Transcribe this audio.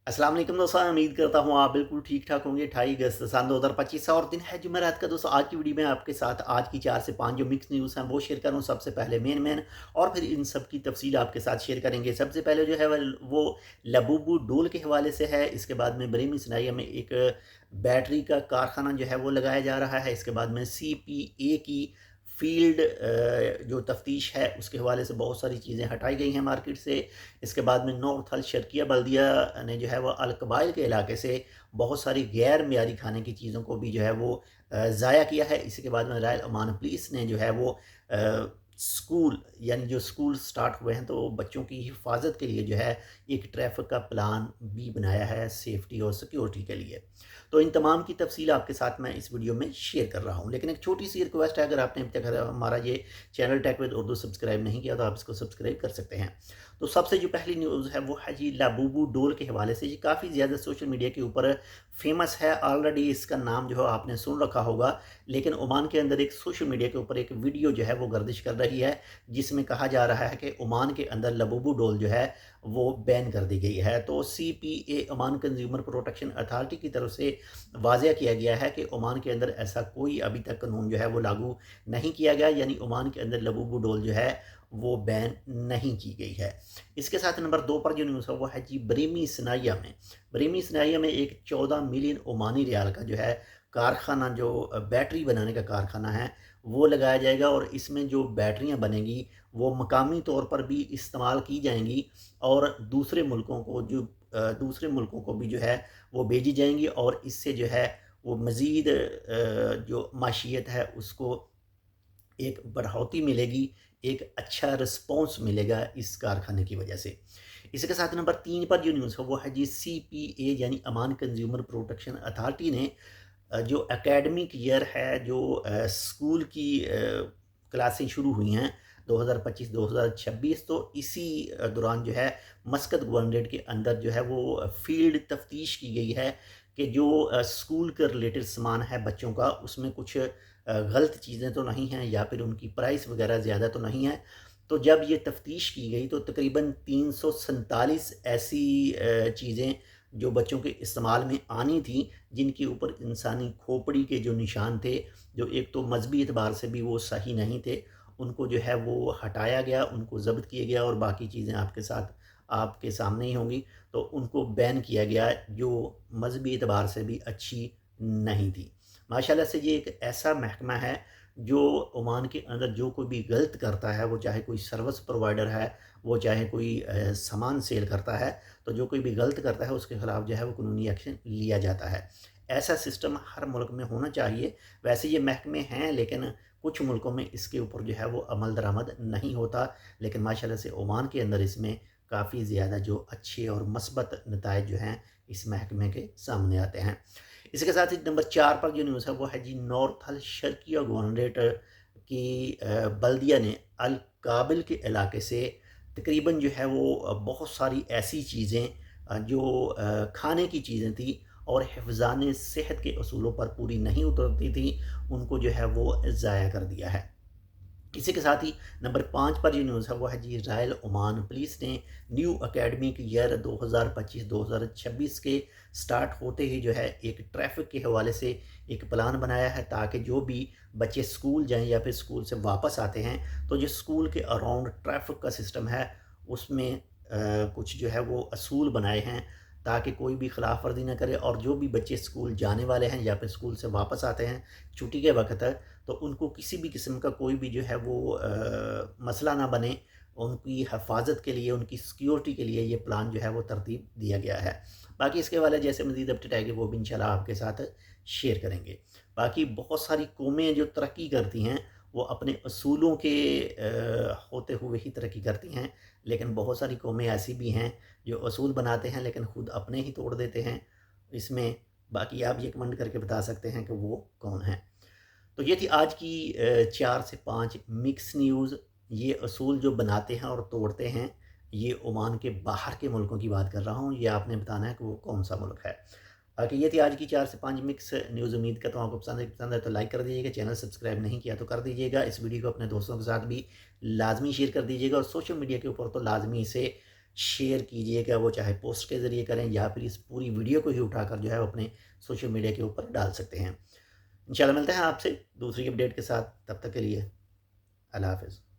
अस्सलाम वालेकुम दोस्तों, उम्मीद करता हूँ आप बिल्कुल ठीक ठाक होंगे। 28 अगस्त सन 2025 और दिन है जुमेरात का। दोस्तों आज की वीडियो में आपके साथ आज की 4 से 5 जो मिक्स न्यूज़ हैं वो शेयर कर रहा हूँ। सबसे पहले मेन और फिर इन सब की तफसील आपके साथ शेयर करेंगे। सबसे पहले जो है वो लबूबू डोल के हवाले से है। इसके बाद में बरेमी सनाइया में एक बैटरी का कारखाना जो है वो लगाया जा रहा है। इसके बाद में CPA की फील्ड जो तफ्तीश है उसके हवाले से बहुत सारी चीज़ें हटाई गई हैं मार्केट से। इसके बाद में नॉर्थ अल शर्किया बल्दिया ने जो है वो अल कबाइल के इलाके से बहुत सारी गैर मियारी खाने की चीज़ों को भी जो है वो ज़ाया किया है। इसके बाद में रॉयल ओमान पुलिस ने जो है वो स्कूल यानी जो स्कूल स्टार्ट हुए हैं तो बच्चों की हिफाजत के लिए जो है एक ट्रैफिक का प्लान भी बनाया है सेफ्टी और सिक्योरिटी के लिए। तो इन तमाम की तफसील आपके साथ मैं इस वीडियो में शेयर कर रहा हूँ। लेकिन एक छोटी सी रिक्वेस्ट है, अगर आपने अभी तक हमारा ये channel tech with Urdu subscribe नहीं किया तो आप इसको सब्सक्राइब कर सकते हैं। तो सबसे जो पहली न्यूज़ है वो है जी लाबूबू डोल के हवाले से। ये काफ़ी ज़्यादा सोशल मीडिया के ऊपर फेमस है। ऑलरेडी इसका नाम जो है आपने सुन रखा होगा। लेकिन ओमान के अंदर एक सोशल मीडिया के ऊपर एक वीडियो जो है वो गर्दिश कर रही है जिसमें कहा जा रहा है कि ओमान के अंदर लाबूबू डोल जो है वो बैन कर दी गई है। तो CPA Oman consumer protection authority की तरफ से वाज़ह किया गया है कि ओमान के अंदर ऐसा कोई अभी तक कानून जो है वो लागू नहीं किया गया, यानी ओमान के अंदर लाबूबू डोल जो है वो बैन नहीं की गई है। इसके साथ नंबर 2 पर जो न्यूज़ है वो है जी बरेमी सनाइया में। बरेमी सनाइया में एक 14 मिलियन ओमानी रियाल का जो है कारखाना, जो बैटरी बनाने का कारखाना है वो लगाया जाएगा। और इसमें जो बैटरियां बनेंगी वो मकामी तौर पर भी इस्तेमाल की जाएंगी और दूसरे मुल्कों को भी जो है वो भेजी जाएंगी। और इससे जो है वो मज़ीद जो माशियत है उसको एक बढ़ोतरी मिलेगी, एक अच्छा रिस्पॉन्स मिलेगा इस कारखाने की वजह से। इसके साथ नंबर 3 पर जो न्यूज़ है वो है जी CPA यानी अमान कंज्यूमर प्रोटेक्शन अथॉरिटी ने जो एकेडमिक ईयर है, जो स्कूल की क्लासें शुरू हुई हैं 2025-2026, तो इसी दौरान जो है मस्कत गवर्नरेट के अंदर जो है वो फील्ड तफ्तीश की गई है कि जो स्कूल के रिलेटेड सामान है बच्चों का उसमें कुछ गलत चीज़ें तो नहीं हैं या फिर उनकी प्राइस वगैरह ज़्यादा तो नहीं है। तो जब ये तफ्तीश की गई तो तकरीबन 347 ऐसी चीज़ें जो बच्चों के इस्तेमाल में आनी थी जिनके ऊपर इंसानी खोपड़ी के जो निशान थे, जो एक तो मजहबी एतबार से भी वो सही नहीं थे, उनको जो है वो हटाया गया, उनको ज़ब्त किया गया और बाकी चीज़ें आपके सामने ही होंगी। तो उनको बैन किया गया जो मजहबी एतबार से भी अच्छी नहीं थी। माशाल्लाह से ये एक ऐसा महकमा है जो ओमान के अंदर जो कोई भी गलत करता है, वो चाहे कोई सर्विस प्रोवाइडर है, वो चाहे कोई सामान सेल करता है, तो जो कोई भी गलत करता है उसके खिलाफ जो है वो कानूनी एक्शन लिया जाता है। ऐसा सिस्टम हर मुल्क में होना चाहिए। वैसे ये महकमे हैं लेकिन कुछ मुल्कों में इसके ऊपर जो है वो अमल दरामद नहीं होता। लेकिन माशाल्लाह से ओमान के अंदर इसमें काफ़ी ज़्यादा जो अच्छे और मस्बत नताइज जो हैं इस महकमे के सामने आते हैं। इसके साथ ही नंबर 4 पर जो न्यूज़ है वो है जी नॉर्थ अल शर्किया गवर्नरेट की बल्दिया ने अल काबिल के इलाके से तकरीबन जो है वो बहुत सारी ऐसी चीज़ें जो खाने की चीज़ें थी और हिफ़्ज़ान सेहत के असूलों पर पूरी नहीं उतरती थी, उनको जो है वो ज़ाया कर दिया है। इसी के साथ ही नंबर 5 पर जो न्यूज़ है वो है जी रॉयल ओमान पुलिस ने न्यू एकेडमिक ईयर 2025-2026 के स्टार्ट होते ही जो है एक ट्रैफिक के हवाले से एक प्लान बनाया है ताकि जो भी बच्चे स्कूल जाएं या फिर स्कूल से वापस आते हैं तो जो स्कूल के अराउंड ट्रैफिक का सिस्टम है उसमें कुछ जो है वो असूल बनाए हैं ताकि कोई भी खिलाफ वर्जी ना करे और जो भी बच्चे स्कूल जाने वाले हैं या फिर स्कूल से वापस आते हैं छुट्टी के वक्त है तो उनको किसी भी किस्म का कोई भी जो है वो मसला ना बने। उनकी हिफाजत के लिए, उनकी सिक्योरिटी के लिए ये प्लान जो है वो तरतीब दिया गया है। बाकी इसके वाले जैसे मज़ीद अपडेट आएगी वो भी इंशाल्लाह आपके साथ शेयर करेंगे। बाकी बहुत सारी कौमें जो तरक्की करती हैं वो अपने असूलों के होते हुए ही तरक्की करती हैं, लेकिन बहुत सारी कौमें ऐसी भी हैं जो असूल बनाते हैं लेकिन ख़ुद अपने ही तोड़ देते हैं। इसमें बाकी आप ये कमेंट करके बता सकते हैं कि वो कौन है। तो ये थी आज की 4 से 5 मिक्स न्यूज़। ये असूल जो बनाते हैं और तोड़ते हैं, ये ओमान के बाहर के मुल्कों की बात कर रहा हूँ, ये आपने बताना है कि वो कौन-सा मुल्क है। बाकी ये थी आज की 4 से 5 मिक्स न्यूज़। उम्मीद करता हूँ आपको पसंद है तो लाइक कर दीजिएगा, चैनल सब्सक्राइब नहीं किया तो कर दीजिएगा। इस वीडियो को अपने दोस्तों के साथ भी लाज़मी शेयर कर दीजिएगा और सोशल मीडिया के ऊपर तो लाज़मी इसे شیئر کیجئے گا، وہ چاہے پوسٹ کے ذریعے کریں یا پھر اس پوری ویڈیو کو ہی اٹھا کر جو ہے وہ اپنے سوشل میڈیا کے اوپر ڈال سکتے ہیں۔ انشاءاللہ ملتے ہیں آپ سے دوسری اپڈیٹ کے ساتھ، تب تک کے لیے اللہ حافظ۔